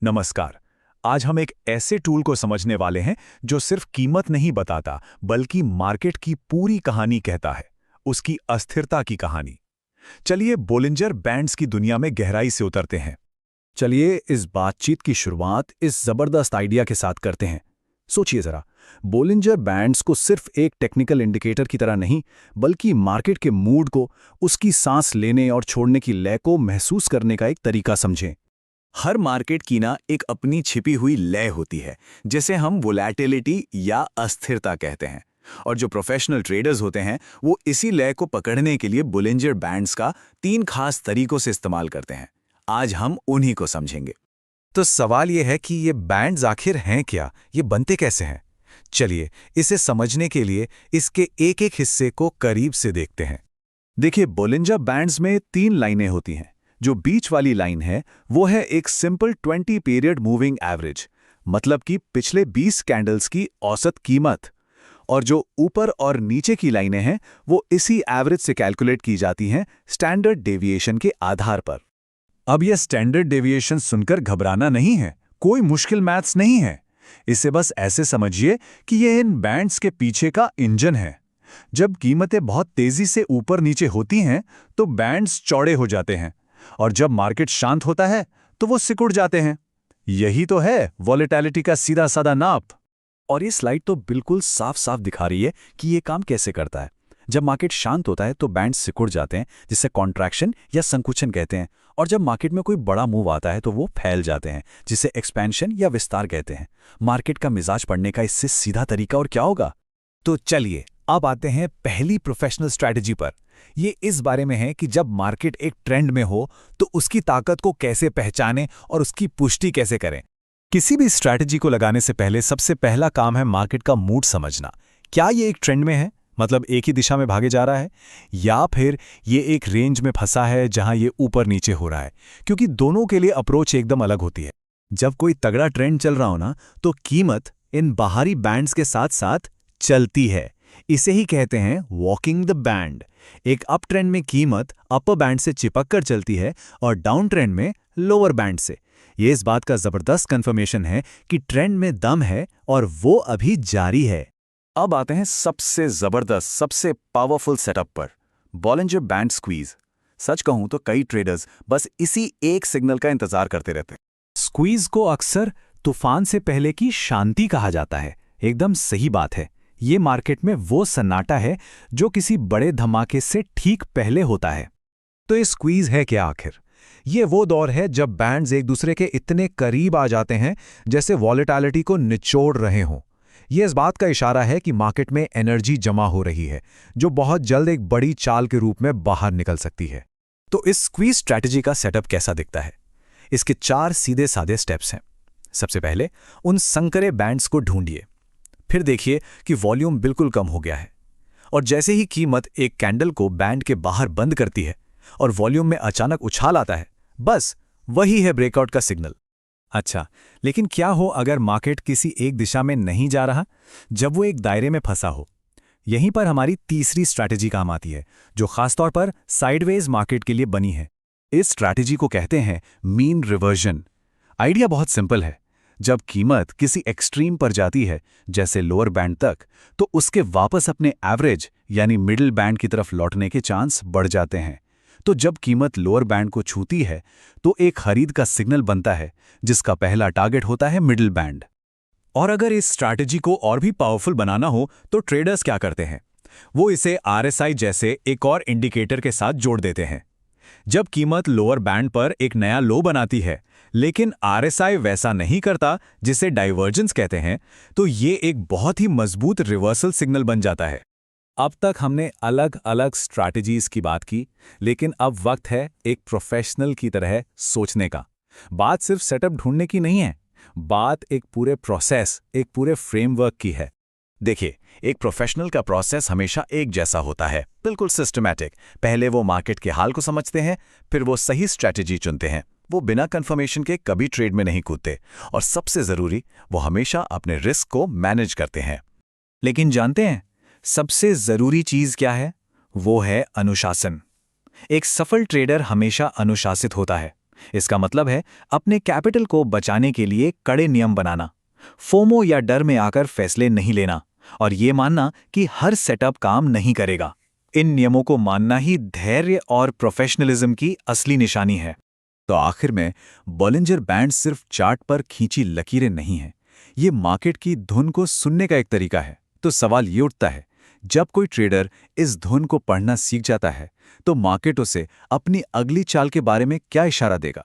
नमस्कार। आज हम एक ऐसे टूल को समझने वाले हैं जो सिर्फ कीमत नहीं बताता बल्कि मार्केट की पूरी कहानी कहता है, उसकी अस्थिरता की कहानी। चलिए बोलिंजर बैंड्स की दुनिया में गहराई से उतरते हैं। चलिए इस बातचीत की शुरुआत इस जबरदस्त आइडिया के साथ करते हैं। सोचिए जरा, बोलिंजर बैंड्स को सिर्फ एक टेक्निकल इंडिकेटर की तरह नहीं, बल्कि मार्केट के मूड को, उसकी सांस लेने और छोड़ने की लय को महसूस करने का एक तरीका समझें। हर मार्केट की ना एक अपनी छिपी हुई लय होती है, जिसे हम वोलैटिलिटी या अस्थिरता कहते हैं। और जो प्रोफेशनल ट्रेडर्स होते हैं वो इसी लय को पकड़ने के लिए बोलिंजर बैंड्स का 3 खास तरीकों से इस्तेमाल करते हैं। आज हम उन्हीं को समझेंगे। तो सवाल यह है कि ये बैंड्स आखिर हैं क्या, ये बनते कैसे हैं? चलिए इसे समझने के लिए इसके एक एक हिस्से को करीब से देखते हैं। देखिए, बोलिंजर बैंड्स में 3 लाइनें होती हैं। जो बीच वाली लाइन है वो है एक सिंपल 20 पीरियड मूविंग एवरेज, मतलब कि पिछले 20 कैंडल्स की औसत कीमत। और जो ऊपर और नीचे की लाइनें हैं वो इसी एवरेज से कैलकुलेट की जाती हैं स्टैंडर्ड डेविएशन के आधार पर। अब यह स्टैंडर्ड डेविएशन सुनकर घबराना नहीं है, कोई मुश्किल मैथ्स नहीं है। इसे बस ऐसे समझिए कि यह इन बैंड्स के पीछे का इंजन है। जब कीमतें बहुत तेजी से ऊपर नीचे होती हैं तो बैंड्स चौड़े हो जाते हैं, और जब मार्केट शांत होता है तो वो सिकुड़ जाते हैं। यही तो है वॉलेटिलिटी का सीधा साधा नाप। और ये स्लाइड तो बिल्कुल साफ साफ दिखा रही है कि ये काम कैसे करता है। जब मार्केट शांत होता है तो बैंड्स सिकुड़ जाते हैं, जिसे कॉन्ट्रैक्शन या संकुचन कहते हैं। और जब मार्केट में कोई बड़ा मूव आता है तो वो फैल जाते हैं, जिसे एक्सपेंशन या विस्तार कहते हैं। मार्केट का मिजाज पढ़ने का इससे सीधा तरीका और क्या होगा? तो चलिए अब आते हैं पहली प्रोफेशनल स्ट्रैटेजी पर। ये इस बारे में है कि जब मार्केट एक ट्रेंड में हो तो उसकी ताकत को कैसे पहचानें और उसकी पुष्टि कैसे करें। किसी भी स्ट्रैटेजी को लगाने से पहले सबसे पहला काम है मार्केट का मूड समझना। क्या ये एक ट्रेंड में है, मतलब एक ही दिशा में भागे जा रहा है, या फिर ये एक रेंज में फंसा है जहां ये ऊपर नीचे हो रहा है? क्योंकि दोनों के लिए अप्रोच एकदम अलग होती है। जब कोई तगड़ा ट्रेंड चल रहा हो ना, तो कीमत इन बाहरी बैंड्स के साथ साथ चलती है। इसे ही कहते हैं वॉकिंग द बैंड। एक अप ट्रेंड में कीमत अपर बैंड से चिपक कर चलती है और डाउन ट्रेंड में लोअर बैंड से। ये इस बात का जबरदस्त कंफर्मेशन है कि ट्रेंड में दम है और वो अभी जारी है। अब आते हैं सबसे जबरदस्त, सबसे पावरफुल सेटअप पर, बोलिंजर बैंड स्क्वीज। सच कहूं तो कई ट्रेडर्स बस इसी एक सिग्नल का इंतजार करते रहते हैं। स्क्वीज को अक्सर तूफान से पहले की शांति कहा जाता है। एकदम सही बात है। ये मार्केट में वो सन्नाटा है जो किसी बड़े धमाके से ठीक पहले होता है। तो ये स्क्वीज है क्या आखिर? ये वो दौर है जब बैंड्स एक दूसरे के इतने करीब आ जाते हैं जैसे वॉलेटिलिटी को निचोड़ रहे हों। ये इस बात का इशारा है कि मार्केट में एनर्जी जमा हो रही है, जो बहुत जल्द एक बड़ी चाल के रूप में बाहर निकल सकती है। तो इस स्क्वीज स्ट्रैटेजी का सेटअप कैसा दिखता है? इसके 4 सीधे साधे स्टेप्स हैं। सबसे पहले उन संकरे बैंड्स को ढूंढिए। फिर देखिए कि वॉल्यूम बिल्कुल कम हो गया है, और जैसे ही कीमत एक कैंडल को बैंड के बाहर बंद करती है और वॉल्यूम में अचानक उछाल आता है, बस वही है ब्रेकआउट का सिग्नल। अच्छा, लेकिन क्या हो अगर मार्केट किसी एक दिशा में नहीं जा रहा, जब वो एक दायरे में फंसा हो? यहीं पर हमारी तीसरी स्ट्रैटेजी काम आती है, जो खासतौर पर साइडवेज मार्केट के लिए बनी है। इस स्ट्रैटेजी को कहते हैं मीन रिवर्जन। आइडिया बहुत सिंपल है। जब कीमत किसी एक्सट्रीम पर जाती है, जैसे लोअर बैंड तक, तो उसके वापस अपने एवरेज यानी मिडिल बैंड की तरफ लौटने के चांस बढ़ जाते हैं। तो जब कीमत लोअर बैंड को छूती है तो एक खरीद का सिग्नल बनता है, जिसका पहला टारगेट होता है मिडिल बैंड। और अगर इस स्ट्रैटेजी को और भी पावरफुल बनाना हो तो ट्रेडर्स क्या करते हैं? वो इसे RSI जैसे एक और इंडिकेटर के साथ जोड़ देते हैं। जब कीमत लोअर बैंड पर एक नया लो बनाती है, लेकिन RSI वैसा नहीं करता, जिसे डाइवर्जेंस कहते हैं, तो ये एक बहुत ही मजबूत रिवर्सल सिग्नल बन जाता है। अब तक हमने अलग अलग स्ट्रैटेजीज की बात की, लेकिन अब वक्त है एक प्रोफेशनल की तरह सोचने का। बात सिर्फ सेटअप ढूंढने की नहीं है, बात एक पूरे प्रोसेस, एक पूरे फ्रेमवर्क की है। देखिए, एक प्रोफेशनल का प्रोसेस हमेशा एक जैसा होता है, बिल्कुल सिस्टमैटिक। पहले वो मार्केट के हाल को समझते हैं, फिर वो सही स्ट्रैटेजी चुनते हैं। वो बिना कंफर्मेशन के कभी ट्रेड में नहीं कूदते, और सबसे जरूरी, वो हमेशा अपने रिस्क को मैनेज करते हैं। लेकिन जानते हैं सबसे जरूरी चीज क्या है? वो है अनुशासन। एक सफल ट्रेडर हमेशा अनुशासित होता है। इसका मतलब है अपने कैपिटल को बचाने के लिए कड़े नियम बनाना, फोमो या डर में आकर फैसले नहीं लेना और ये मानना कि हर सेटअप काम नहीं करेगा। इन नियमों को मानना ही धैर्य और प्रोफेशनलिज्म की असली निशानी है। तो आखिर में बॉलिंजर बैंड सिर्फ चार्ट पर खींची लकीरें नहीं हैं, ये मार्केट की धुन को सुनने का एक तरीका है। तो सवाल ये उठता है, जब कोई ट्रेडर इस धुन को पढ़ना सीख जाता है तो मार्केट उसे अपनी अगली चाल के बारे में क्या इशारा देगा?